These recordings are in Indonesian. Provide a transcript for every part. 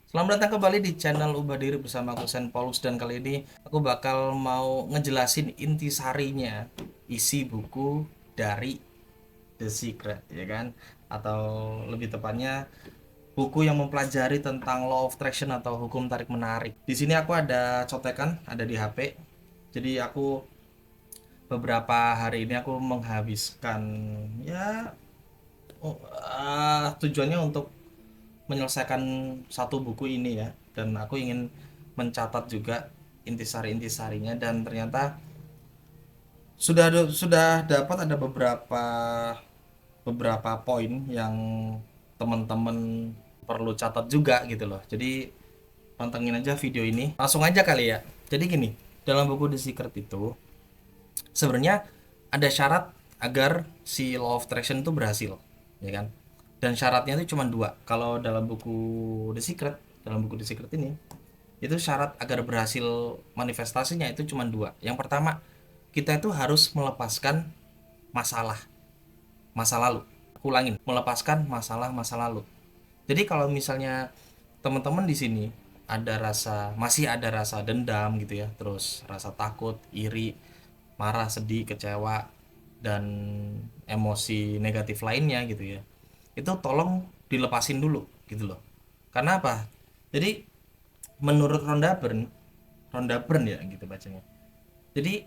Selamat datang kembali di channel Ubah Diri bersama aku Sen Paulus, dan kali ini aku bakal mau ngejelasin intisarinya isi buku dari The Secret, ya kan? Atau lebih tepatnya buku yang mempelajari tentang Law of Attraction atau hukum tarik menarik. Di sini aku ada contekan, ada di HP. Jadi aku beberapa hari ini aku menghabiskan ya tujuannya untuk menyelesaikan satu buku ini ya, dan aku ingin mencatat juga intisari-intisarinya, dan ternyata sudah dapat ada beberapa poin yang teman-teman perlu catat juga gitu loh. Jadi pantengin aja video ini, langsung aja kali ya. Jadi gini, dalam buku The Secret itu sebenarnya ada syarat agar si law of attraction itu berhasil, ya kan? Dan syaratnya itu cuma dua. Kalau dalam buku The Secret, dalam buku The Secret ini, itu syarat agar berhasil manifestasinya itu cuma dua. Yang pertama, kita itu harus melepaskan masalah masa lalu. Aku ulangin, melepaskan masalah masa lalu. Jadi kalau misalnya teman-teman di sini masih ada rasa dendam gitu ya, terus rasa takut, iri, marah, sedih, kecewa, dan emosi negatif lainnya gitu ya, itu tolong dilepasin dulu gitu loh. Karena apa? Jadi menurut Rhonda Byrne ya gitu bacanya. Jadi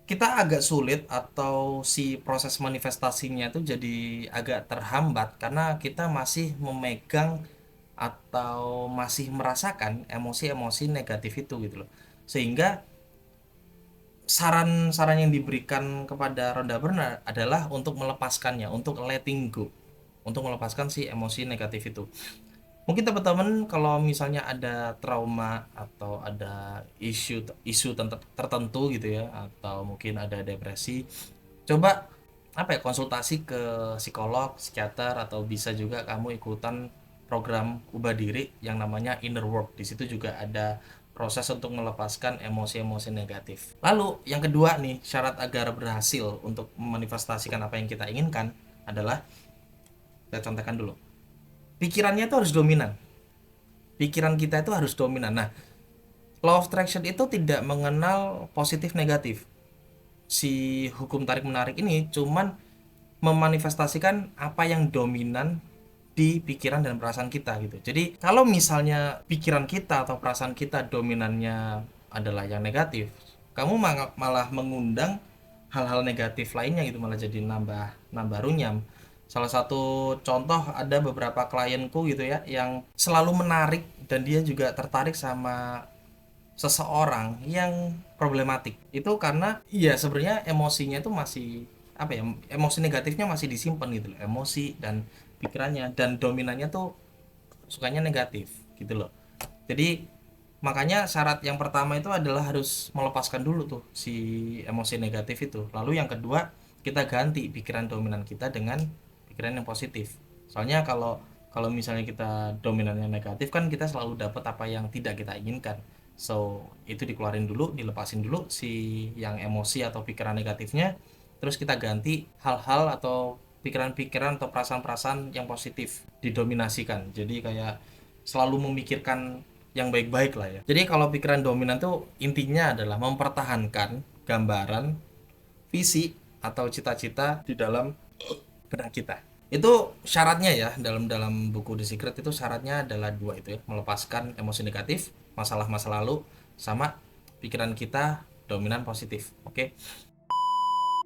kita agak sulit, atau si proses manifestasinya itu jadi agak terhambat karena kita masih memegang atau masih merasakan emosi-emosi negatif itu gitu loh. Sehingga saran-saran yang diberikan kepada Rhonda Byrne adalah untuk melepaskannya, untuk letting go, untuk melepaskan si emosi negatif itu. Mungkin teman-teman kalau misalnya ada trauma atau ada isu tertentu gitu ya, atau mungkin ada depresi, coba apa ya, konsultasi ke psikolog, psikiater, atau bisa juga kamu ikutan program ubah diri yang namanya inner work. Di situ juga ada proses untuk melepaskan emosi-emosi negatif. Lalu yang kedua nih, syarat agar berhasil untuk memanifestasikan apa yang kita inginkan adalah, kita contohkan dulu, pikirannya itu harus dominan. Pikiran kita itu harus dominan. Nah, law of attraction itu tidak mengenal positif negatif. Si hukum tarik menarik ini cuman memanifestasikan apa yang dominan di pikiran dan perasaan kita gitu. Jadi kalau misalnya pikiran kita atau perasaan kita dominannya adalah yang negatif, kamu malah mengundang hal-hal negatif lainnya gitu, malah jadi nambah nambah runyam. Salah satu contoh, ada beberapa klienku gitu ya yang selalu menarik, dan dia juga tertarik sama seseorang yang problematik. Itu karena iya sebenarnya emosinya itu masih apa ya, emosi negatifnya masih disimpan gitu loh, emosi dan pikirannya, dan dominannya tuh sukanya negatif gitu loh. Jadi makanya syarat yang pertama itu adalah harus melepaskan dulu tuh si emosi negatif itu. Lalu yang kedua, kita ganti pikiran dominan kita dengan pikiran yang positif. Soalnya kalau kalau misalnya kita dominannya negatif, kan kita selalu dapat apa yang tidak kita inginkan. So itu dikeluarin dulu, dilepasin dulu si yang emosi atau pikiran negatifnya, terus kita ganti hal-hal atau pikiran-pikiran atau perasaan-perasaan yang positif, didominasikan. Jadi kayak selalu memikirkan yang baik-baik lah ya. Jadi kalau pikiran dominan tuh intinya adalah mempertahankan gambaran, visi, atau cita-cita di dalam benak kita. Itu syaratnya ya, dalam dalam buku The Secret itu syaratnya adalah dua itu ya, melepaskan emosi negatif, masalah masa lalu, sama pikiran kita dominan positif. Oke.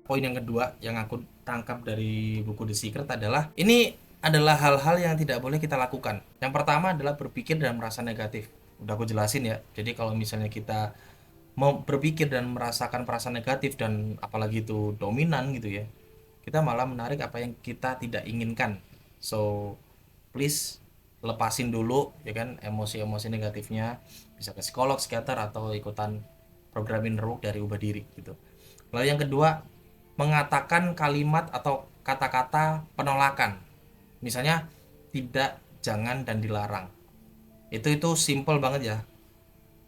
Poin yang kedua yang aku tangkap dari buku The Secret adalah, ini adalah hal-hal yang tidak boleh kita lakukan. Yang pertama adalah berpikir dan merasa negatif. Udah aku jelasin ya. Jadi kalau misalnya kita mau berpikir dan merasakan perasaan negatif, dan apalagi itu dominan gitu ya, kita malah menarik apa yang kita tidak inginkan. So please lepasin dulu ya kan emosi-emosi negatifnya, bisa ke psikolog, psikiater, atau ikutan program inner work dari ubah diri gitu. Lalu yang kedua, mengatakan kalimat atau kata-kata penolakan, misalnya tidak, jangan, dan dilarang. Itu simple banget ya,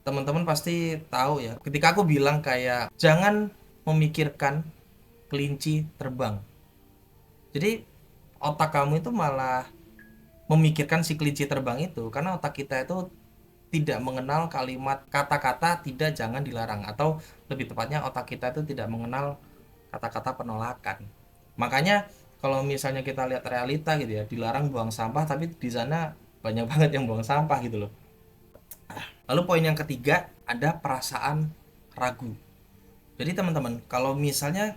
teman-teman pasti tahu ya, ketika aku bilang kayak jangan memikirkan kelinci terbang, jadi otak kamu itu malah memikirkan si kelinci terbang itu, karena otak kita itu tidak mengenal kalimat kata-kata tidak, jangan, dilarang, atau lebih tepatnya otak kita itu tidak mengenal kata-kata penolakan. Makanya kalau misalnya kita lihat realita gitu ya, dilarang buang sampah tapi di sana banyak banget yang buang sampah gitu loh. Lalu poin yang ketiga ada perasaan ragu. Jadi teman-teman, kalau misalnya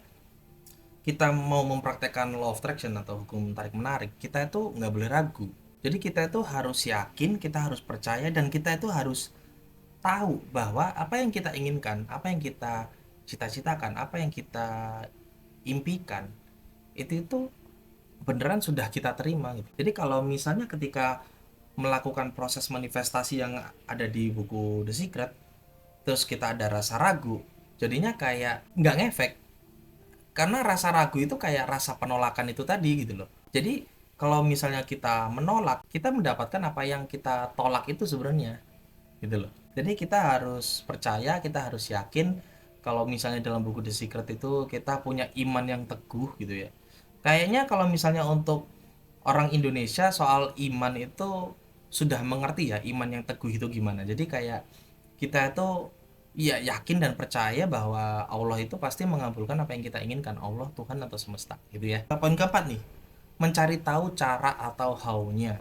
kita mau mempraktekkan law of attraction atau hukum tarik menarik, kita itu nggak boleh ragu. Jadi kita itu harus yakin, kita harus percaya, dan kita itu harus tahu bahwa apa yang kita inginkan, apa yang kita cita-citakan, apa yang kita impikan, itu beneran sudah kita terima gitu. Jadi kalau misalnya ketika melakukan proses manifestasi yang ada di buku The Secret, terus kita ada rasa ragu, jadinya kayak nggak ngefek, karena rasa ragu itu kayak rasa penolakan itu tadi gitu loh. Jadi kalau misalnya kita menolak, kita mendapatkan apa yang kita tolak itu sebenarnya gitu loh. Jadi kita harus percaya, kita harus yakin kalau misalnya dalam buku The Secret itu kita punya iman yang teguh gitu ya. Kayaknya kalau misalnya untuk orang Indonesia soal iman itu sudah mengerti ya iman yang teguh itu gimana. Jadi kayak kita itu ya yakin dan percaya bahwa Allah itu pasti mengabulkan apa yang kita inginkan, Allah, Tuhan, atau semesta gitu ya. Poin keempat nih, mencari tahu cara atau how-nya.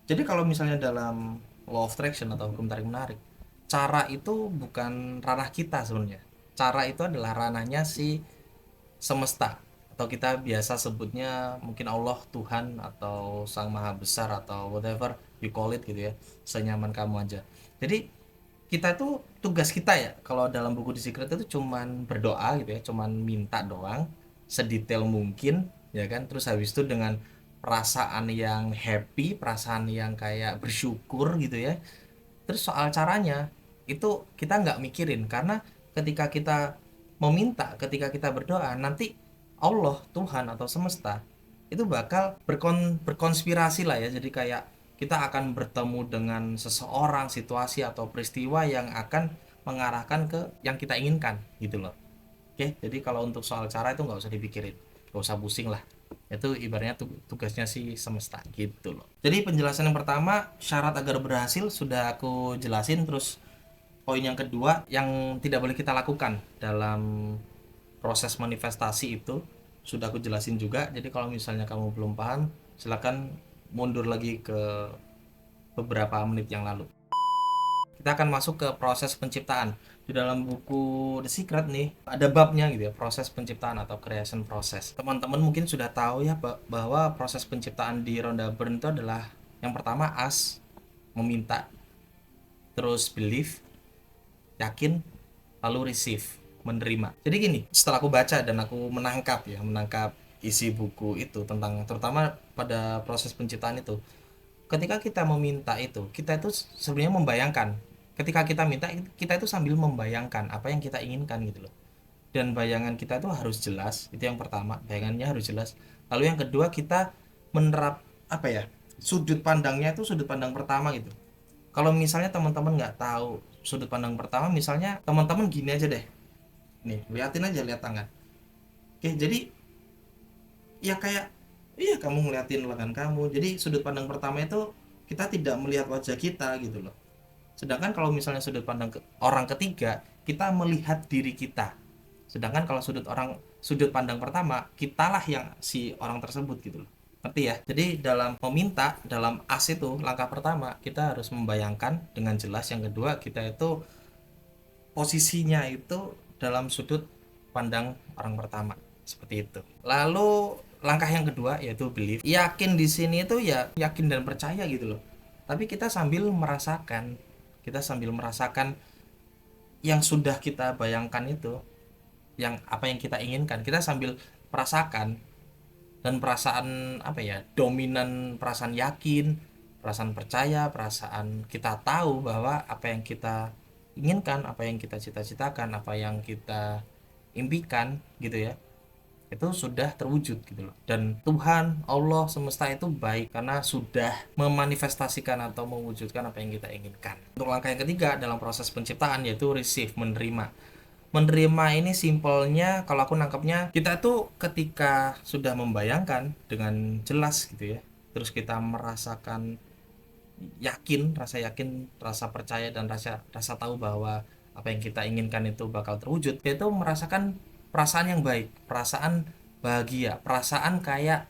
Jadi kalau misalnya dalam law of attraction atau hukum tarik menarik, cara itu bukan ranah kita sebenarnya. Cara itu adalah ranahnya si semesta, atau kita biasa sebutnya mungkin Allah, Tuhan, atau Sang Maha Besar, atau whatever you call it gitu ya, senyaman kamu aja. Jadi kita tuh tugas kita ya kalau dalam buku The Secret itu cuman berdoa gitu ya, cuman minta doang sedetail mungkin ya kan, terus habis itu dengan perasaan yang happy, perasaan yang kayak bersyukur gitu ya. Terus soal caranya itu kita nggak mikirin, karena ketika kita meminta, ketika kita berdoa, nanti Allah, Tuhan, atau semesta itu bakal berkonspirasi lah ya. Jadi kayak kita akan bertemu dengan seseorang, situasi, atau peristiwa yang akan mengarahkan ke yang kita inginkan gitu loh. Oke, jadi kalau untuk soal cara itu nggak usah dipikirin, nggak usah pusing lah. Itu ibaratnya tugasnya si semesta gitu loh. Jadi penjelasan yang pertama, syarat agar berhasil sudah aku jelasin. Terus poin yang kedua yang tidak boleh kita lakukan dalam proses manifestasi itu sudah aku jelasin juga. Jadi kalau misalnya kamu belum paham, silakan mundur lagi ke beberapa menit yang lalu. Kita akan masuk ke proses penciptaan. Di dalam buku The Secret nih ada babnya gitu ya, proses penciptaan atau creation process. Teman-teman mungkin sudah tahu ya bahwa proses penciptaan di Rhonda Byrne itu adalah yang pertama ask, meminta, terus believe, yakin, lalu receive, menerima. Jadi gini, setelah aku baca dan aku menangkap isi buku itu tentang terutama pada proses penciptaan itu, ketika kita meminta itu, kita itu sebenarnya membayangkan. Ketika kita minta, kita itu sambil membayangkan apa yang kita inginkan gitu loh. Dan bayangan kita itu harus jelas, itu yang pertama, bayangannya harus jelas. Lalu yang kedua, kita menerap apa ya, sudut pandangnya itu sudut pandang pertama gitu. Kalau misalnya teman-teman nggak tahu sudut pandang pertama, misalnya teman-teman gini aja deh, nih liatin aja, lihat tangan. Oke, jadi ya kayak iya kamu ngeliatin lengan kamu, jadi sudut pandang pertama itu kita tidak melihat wajah kita gitu loh. Sedangkan kalau misalnya sudut pandang orang ketiga, kita melihat diri kita. Sedangkan kalau sudut pandang pertama, kitalah yang si orang tersebut gitu loh. Ngerti ya? Jadi dalam meminta, dalam as itu langkah pertama kita harus membayangkan dengan jelas. Yang kedua, kita itu posisinya itu dalam sudut pandang orang pertama, seperti itu. Lalu langkah yang kedua yaitu belief. Yakin di sini itu ya yakin dan percaya gitu loh. Tapi kita sambil merasakan yang sudah kita bayangkan itu, yang apa yang kita inginkan, kita sambil merasakan. Dan perasaan apa ya, dominan perasaan yakin, perasaan percaya, perasaan kita tahu bahwa apa yang kita inginkan, apa yang kita cita-citakan, apa yang kita impikan gitu ya, itu sudah terwujud gitu loh. Dan Tuhan, Allah, semesta itu baik karena sudah memanifestasikan atau mewujudkan apa yang kita inginkan. Untuk langkah yang ketiga dalam proses penciptaan yaitu receive, menerima. Menerima ini simpelnya kalau aku nangkapnya, kita tuh ketika sudah membayangkan dengan jelas gitu ya, terus kita merasakan yakin, rasa yakin, rasa percaya, dan rasa rasa tahu bahwa apa yang kita inginkan itu bakal terwujud, yaitu merasakan perasaan yang baik, perasaan bahagia, perasaan kayak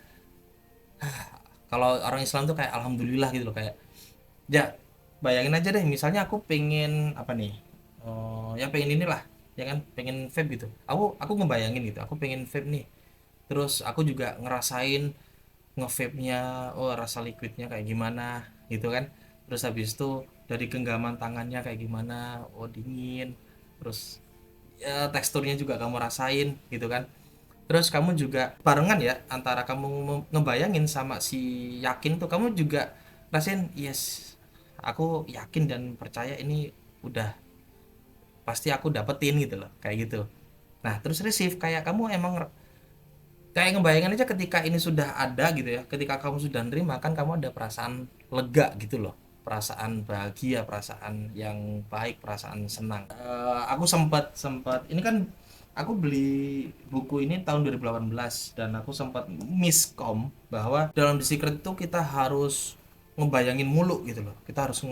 kalau orang Islam tuh kayak alhamdulillah gitu loh, kayak ya bayangin aja deh, misalnya aku pengen apa nih, ya pengen inilah, ya kan, pengen vape gitu, aku ngebayangin gitu, aku pengen vape nih, terus aku juga ngerasain nge-vape-nya, oh rasa liquidnya kayak gimana gitu kan, terus habis itu dari genggaman tangannya kayak gimana, oh dingin, terus ya teksturnya juga kamu rasain gitu kan, terus kamu juga barengan ya antara kamu ngebayangin sama si yakin tuh, kamu juga rasain yes, aku yakin dan percaya ini udah pasti aku dapetin gitu loh, kayak gitu. Nah terus receive, kayak kamu emang kayak ngebayangin aja ketika ini sudah ada gitu ya, ketika kamu sudah nerima kan, kamu ada perasaan lega gitu loh, perasaan bahagia, perasaan yang baik, perasaan senang. Aku sempat sempat ini kan, aku beli buku ini tahun 2018 dan aku sempat miskom bahwa dalam The Secret itu kita harus ngebayangin mulu gitu loh, kita harus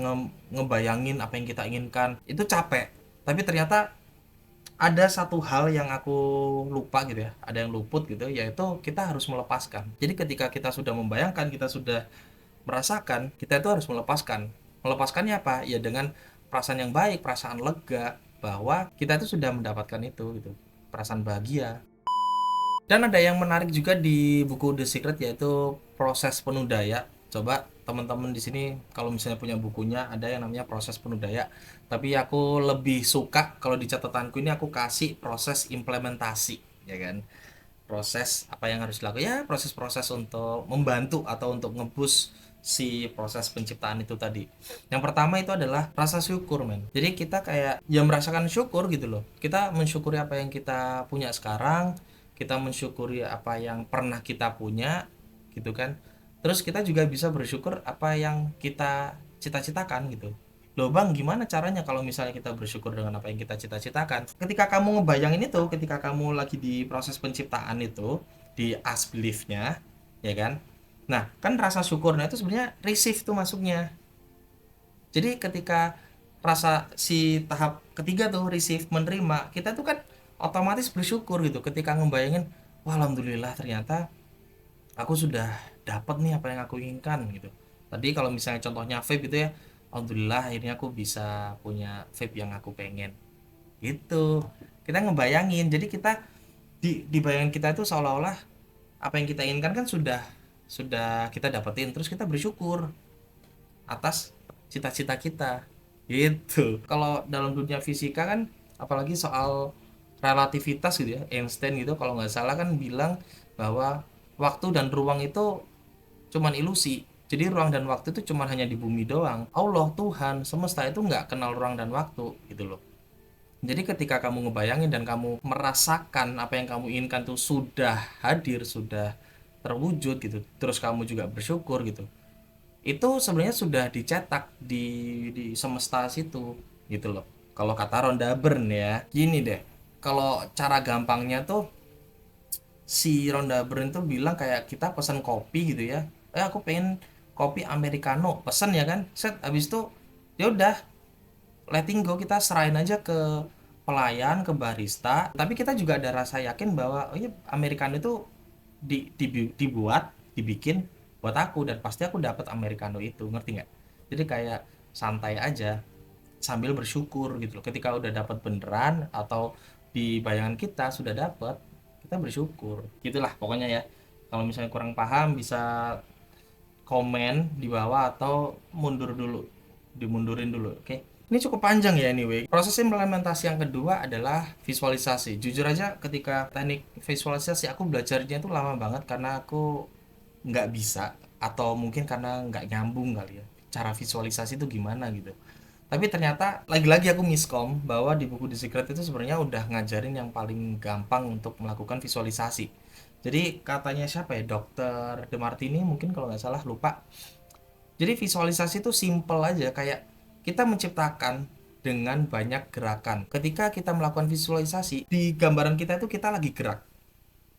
ngebayangin apa yang kita inginkan, itu capek, tapi ternyata ada satu hal yang aku lupa gitu ya, ada yang luput gitu, yaitu kita harus melepaskan. Jadi ketika kita sudah membayangkan, kita sudah merasakan, kita itu harus melepaskan. Melepaskannya apa? Ya dengan perasaan yang baik, perasaan lega bahwa kita itu sudah mendapatkan itu gitu. Perasaan bahagia. Dan ada yang menarik juga di buku The Secret, yaitu proses penuh daya. Coba teman-teman di sini kalau misalnya punya bukunya, ada yang namanya proses penuh daya. Tapi aku lebih suka kalau di catatanku ini aku kasih proses implementasi, ya kan? Proses apa yang harus dilakukan, ya proses-proses untuk membantu atau untuk ngebus si proses penciptaan itu tadi. Yang pertama itu adalah rasa syukur, men. Jadi kita kayak ya merasakan syukur gitu loh. Kita mensyukuri apa yang kita punya sekarang, kita mensyukuri apa yang pernah kita punya gitu kan. Terus kita juga bisa bersyukur apa yang kita cita-citakan gitu. Loh bang, gimana caranya kalau misalnya kita bersyukur dengan apa yang kita cita-citakan? Ketika kamu ngebayangin itu, ketika kamu lagi di proses penciptaan itu, di as belief-nya, ya kan? Nah, kan rasa syukurnya itu sebenarnya receive tuh masuknya. Jadi ketika rasa si tahap ketiga tuh receive, menerima, kita tuh kan otomatis bersyukur gitu ketika ngebayangin, wah alhamdulillah ternyata aku sudah dapat nih apa yang aku inginkan gitu. Tadi kalau misalnya contohnya vape gitu ya, alhamdulillah akhirnya aku bisa punya vape yang aku pengen gitu. Kita ngebayangin, jadi kita di bayangan kita itu seolah-olah apa yang kita inginkan kan sudah kita dapetin, terus kita bersyukur atas cita-cita kita gitu. Kalau dalam dunia fisika kan, apalagi soal relativitas gitu ya, Einstein gitu kalau nggak salah kan bilang bahwa waktu dan ruang itu cuman ilusi. Jadi ruang dan waktu itu cuman hanya di bumi doang. Allah, Tuhan semesta itu nggak kenal ruang dan waktu gitu loh. Jadi ketika kamu ngebayangin dan kamu merasakan apa yang kamu inginkan tuh sudah hadir, sudah terwujud gitu, terus kamu juga bersyukur gitu, itu sebenarnya sudah dicetak di semesta situ gitu loh. Kalau kata Rhonda Byrne ya, gini deh, kalau cara gampangnya tuh si Rhonda Byrne tuh bilang kayak kita pesan kopi gitu ya, aku pengen kopi americano, pesan ya kan, set habis itu ya udah, letting go, kita serahin aja ke pelayan, ke barista, tapi kita juga ada rasa yakin bahwa oh iya americano itu dibuat, dibikin buat aku dan pasti aku dapat americano itu, ngerti nggak? Jadi kayak santai aja sambil bersyukur gitu loh, ketika udah dapat beneran atau di bayangan kita sudah dapat, kita bersyukur gitulah pokoknya ya. Kalau misalnya kurang paham bisa komen di bawah atau mundur dulu, dimundurin dulu, oke? Ini cukup panjang ya anyway. Proses implementasi yang kedua adalah visualisasi. Jujur aja ketika teknik visualisasi aku belajarnya itu lama banget karena aku nggak bisa, atau mungkin karena nggak nyambung kali ya cara visualisasi itu gimana gitu. Tapi ternyata lagi-lagi aku miskom bahwa di buku The Secret itu sebenarnya udah ngajarin yang paling gampang untuk melakukan visualisasi. Jadi katanya siapa ya, Dokter Demartini mungkin kalau nggak salah, lupa. Jadi visualisasi itu simple aja, kayak kita menciptakan dengan banyak gerakan. Ketika kita melakukan visualisasi, di gambaran kita itu kita lagi gerak.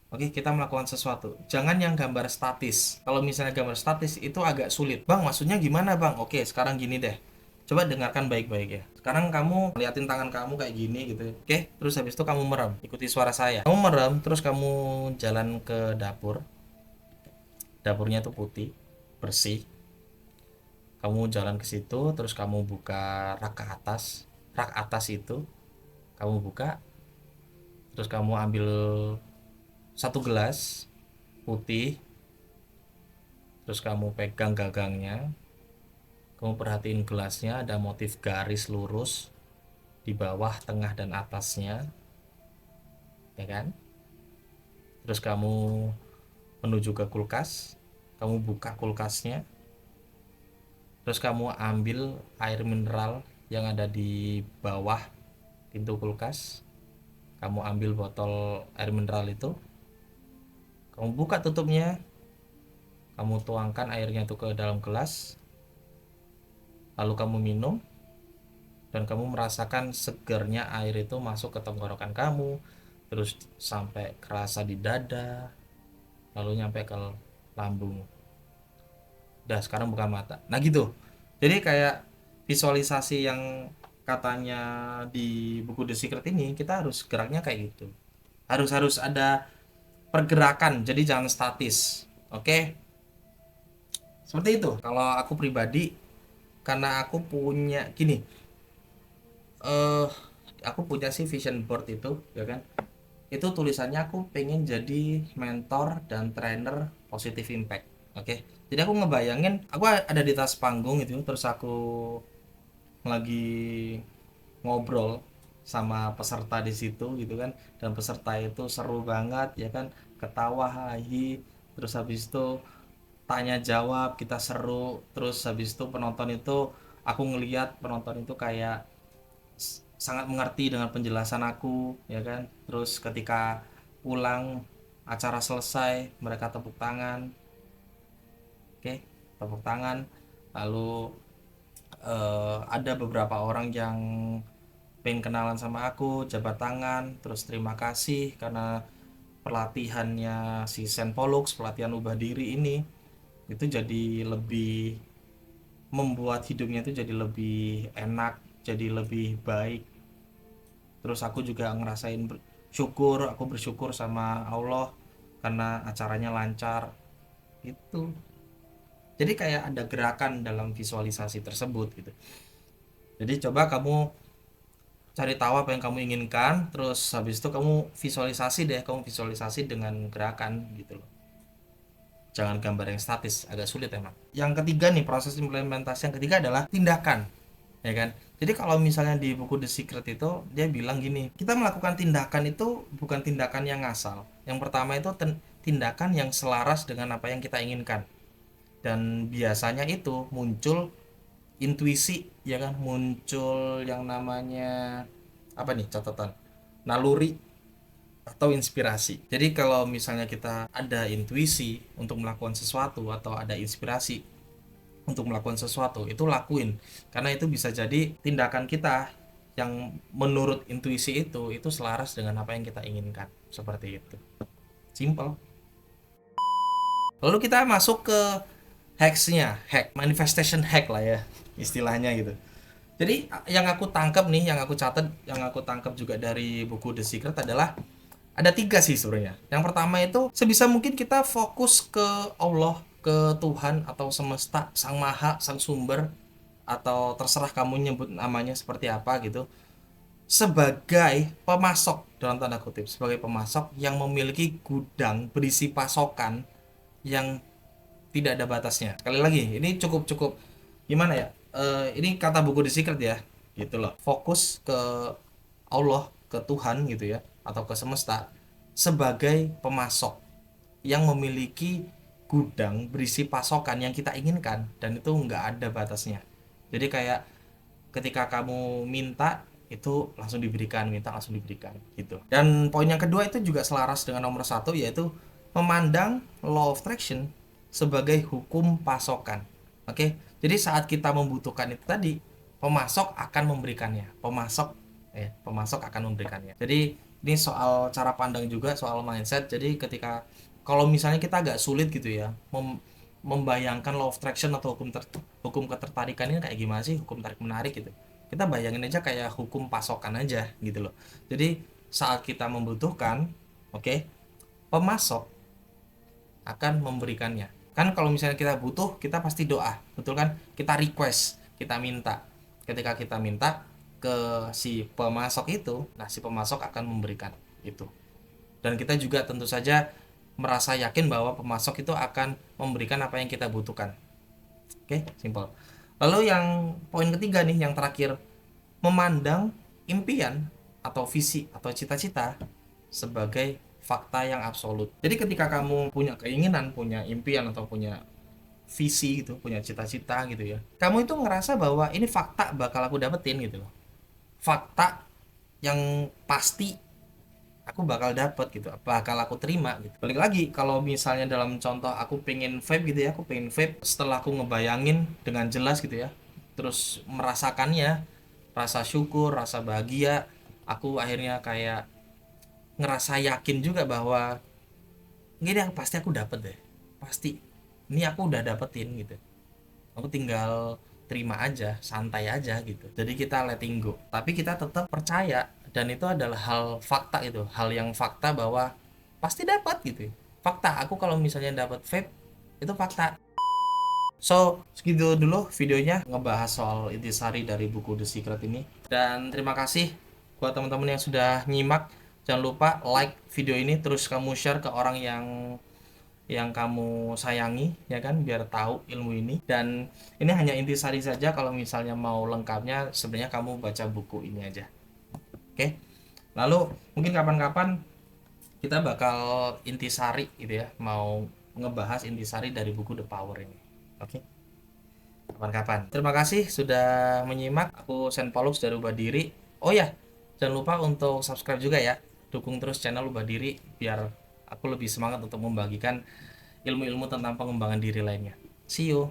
Oke, kita melakukan sesuatu. Jangan yang gambar statis. Kalau misalnya gambar statis itu agak sulit. Bang, maksudnya gimana, Bang? Oke, sekarang gini deh. Coba dengarkan baik-baik ya. Sekarang kamu liatin tangan kamu kayak gini gitu. Oke, terus habis itu kamu merem. Ikuti suara saya. Kamu merem, terus kamu jalan ke dapur. Dapurnya tuh putih, bersih. Kamu jalan ke situ, terus kamu buka rak ke atas. Rak atas itu kamu buka, terus kamu ambil satu gelas putih, terus kamu pegang gagangnya, kamu perhatiin gelasnya ada motif garis lurus di bawah, tengah, dan atasnya, ya kan? Terus kamu menuju ke kulkas, kamu buka kulkasnya, terus kamu ambil air mineral yang ada di bawah pintu kulkas, kamu ambil botol air mineral itu, kamu buka tutupnya, kamu tuangkan airnya itu ke dalam gelas, lalu kamu minum, dan kamu merasakan segernya air itu masuk ke tenggorokan kamu, terus sampai kerasa di dada, lalu nyampe ke lambung. Udah, sekarang buka mata. Nah gitu. Jadi kayak visualisasi yang katanya di buku The Secret ini, kita harus geraknya kayak gitu. Harus harus ada pergerakan, jadi jangan statis. Oke? Seperti itu. Kalau aku pribadi, karena aku punya gini, eh aku punya sih vision board itu, ya kan? Itu tulisannya aku pengen jadi mentor dan trainer positive impact. Oke, jadi aku ngebayangin aku ada di atas panggung itu, terus aku lagi ngobrol sama peserta di situ gitu kan, dan peserta itu seru banget ya kan, ketawa hahi, terus habis itu tanya jawab kita seru, terus habis itu penonton itu, aku ngeliat penonton itu kayak sangat mengerti dengan penjelasan aku ya kan, terus ketika pulang acara selesai mereka tepuk tangan. Oke, tepuk tangan, lalu ada beberapa orang yang pengen kenalan sama aku, jabat tangan, terus terima kasih karena pelatihannya si Sen Pollux, pelatihan ubah diri ini itu jadi lebih membuat hidupnya itu jadi lebih enak, jadi lebih baik. Terus aku juga ngerasain bersyukur, aku bersyukur sama Allah karena acaranya lancar itu. Jadi kayak ada gerakan dalam visualisasi tersebut gitu. Jadi coba kamu cari tahu apa yang kamu inginkan, terus habis itu kamu visualisasi deh, kamu visualisasi dengan gerakan gitu loh. Jangan gambar yang statis, agak sulit emang. Yang ketiga nih, proses implementasi yang ketiga adalah tindakan, ya kan? Jadi kalau misalnya di buku The Secret itu dia bilang gini, kita melakukan tindakan itu bukan tindakan yang ngasal. Yang pertama itu tindakan yang selaras dengan apa yang kita inginkan. Dan biasanya itu muncul intuisi, ya kan, muncul yang namanya apa nih, catatan naluri atau inspirasi. Jadi kalau misalnya kita ada intuisi untuk melakukan sesuatu atau ada inspirasi untuk melakukan sesuatu, itu lakuin, karena itu bisa jadi tindakan kita yang menurut intuisi itu selaras dengan apa yang kita inginkan, seperti itu. Simple. Lalu kita masuk ke hacksnya, hack manifestation hack lah ya istilahnya gitu. Jadi yang aku tangkap nih, yang aku catat, yang aku tangkap juga dari buku The Secret adalah ada tiga sih sebenarnya. Yang pertama itu sebisa mungkin kita fokus ke Allah, ke Tuhan atau semesta, sang maha, sang sumber, atau terserah kamu nyebut namanya seperti apa gitu, sebagai pemasok dalam tanda kutip, sebagai pemasok yang memiliki gudang berisi pasokan yang tidak ada batasnya. Sekali lagi, ini cukup cukup gimana ya? Ini kata buku The Secret ya, gitu loh. Fokus ke Allah, ke Tuhan gitu ya, atau ke semesta sebagai pemasok yang memiliki gudang berisi pasokan yang kita inginkan dan itu nggak ada batasnya. Jadi kayak ketika kamu minta itu langsung diberikan, minta langsung diberikan gitu. Dan poin yang kedua itu juga selaras dengan nomor satu, yaitu memandang law of attraction sebagai hukum pasokan. Oke, jadi saat kita membutuhkan itu tadi, pemasok akan memberikannya. Pemasok akan memberikannya. Jadi Ini soal cara pandang juga, soal mindset. Jadi ketika kalau misalnya kita agak sulit gitu ya membayangkan law of attraction atau hukum ketertarikan ini kayak gimana sih, hukum tarik menarik gitu. Kita bayangin aja kayak hukum pasokan aja gitu loh. Jadi saat kita membutuhkan, oke, pemasok akan memberikannya. Kan kalau misalnya kita butuh, kita pasti doa, betul kan? Kita request, kita minta. Ketika kita minta ke si pemasok itu, nah si pemasok akan memberikan itu. Dan kita juga tentu saja merasa yakin bahwa pemasok itu akan memberikan apa yang kita butuhkan. Oke, simple. Lalu yang poin ketiga nih, yang terakhir, memandang impian atau visi atau cita-cita sebagai fakta yang absolut. Jadi ketika kamu punya keinginan, punya impian atau punya visi gitu, punya cita-cita gitu ya, kamu itu ngerasa bahwa ini fakta bakal aku dapetin gitu loh. Fakta yang pasti aku bakal dapet gitu, bakal aku terima gitu. Balik lagi, kalau misalnya dalam contoh aku pengen vape gitu ya, aku pengen vape, setelah aku ngebayangin dengan jelas gitu ya, terus merasakannya, rasa syukur, rasa bahagia, aku akhirnya kayak ngerasa yakin juga bahwa ini pasti aku dapet deh, pasti ini aku udah dapetin gitu, aku tinggal terima aja, santai aja gitu. Jadi kita letting go, tapi kita tetap percaya, dan itu adalah hal fakta, itu hal yang fakta bahwa pasti dapat gitu. Fakta, aku kalau misalnya dapat vape itu fakta. So segitu dulu videonya ngebahas soal intisari dari buku The Secret ini, dan terima kasih buat teman-teman yang sudah nyimak. Jangan lupa like video ini, terus kamu share ke orang yang kamu sayangi ya kan, biar tahu ilmu ini. Dan ini hanya intisari saja, kalau misalnya mau lengkapnya sebenarnya kamu baca buku ini aja. Oke, lalu mungkin kapan-kapan kita bakal intisari gitu ya, mau ngebahas intisari dari buku The Power ini. Oke, kapan-kapan. Terima kasih sudah menyimak. Aku Sen Paulus dari Ubah Diri. Oh ya, jangan lupa untuk subscribe juga ya, dukung terus channel Ubah Diri biar aku lebih semangat untuk membagikan ilmu-ilmu tentang pengembangan diri lainnya. See you.